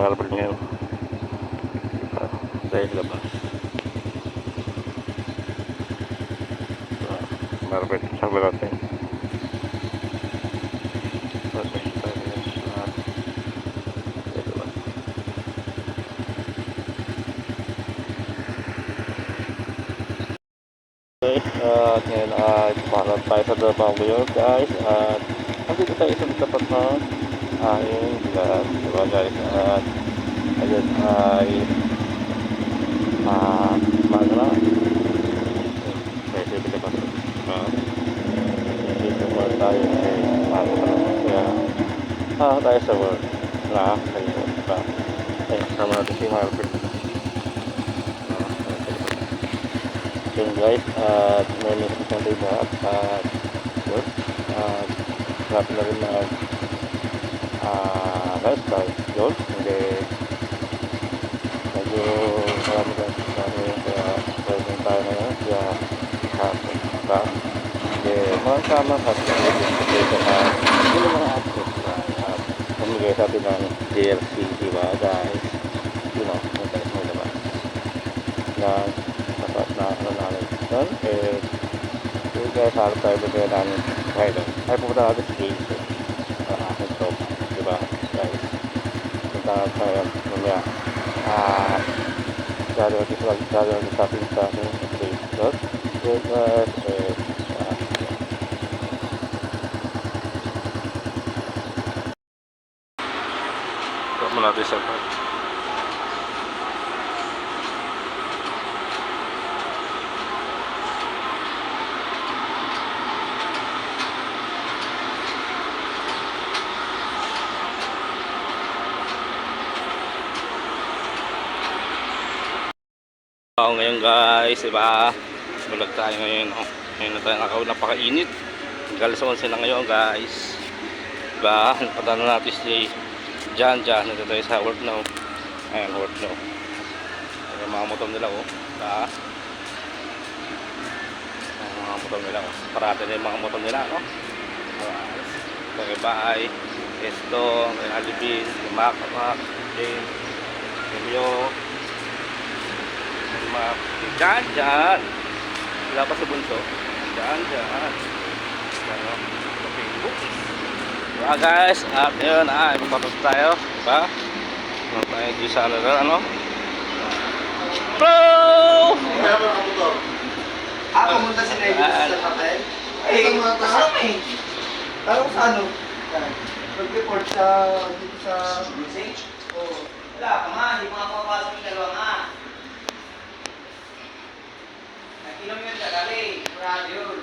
marble ngayon. Dahil labas. Marble sa natin. Guys, ngayon ay pumarap tayo sa trabaho ngayon guys, at nandito tayo sa tapat na aking vlog, diba guys, at ayun ay maga na kaya sige ka pasok, dito mo tayo ay maga na kaya tayo sa work na ayun, diba ayun, sama natin si Marvin. Yun guys, at may message na tayo lahat, at yun, at grabe na rin na lifestyle yun, hindi medyo marami guys, kaya pwede tayo na yun, kaya hapon ka hindi mga sama at hindi mga access na pamigay sa atin ng JLC, diba guys, you know, matalas mo diba na na ano namin doon, yung guys harap tayo bigyan namin ngayon ay pupunta natin sa gate sa aking shop, diba guys, punta tayo mamaya gano'n natin sa ating sa aking gate doon, yun guys, ito muna natin sa part. Ngayon guys, diba bulag tayo ngayon, ngayon na tayo nakakawin, napakainit galis 11 na ngayon guys, diba napadala natin si Jan nandito tayo sa work now, ayan work now, ayan mga motor nila diba ayan, mga motor nila parate na yung mga motor nila kay Baay, Esto, kay Alibin, kay Mac, Jane, Emilio, Jan wala pa sa bunso, Jan ano, sa Facebook diba guys, at yun ipapapos tayo, diba ano tayo dito sa ano bro pumunta si Naibu sa hotel kasama parang sa ano mag-report sa dito sa usage wala ka nga, hindi mo nga pumapasok yung dalawa nga. Nakinom yun ka dali, radio.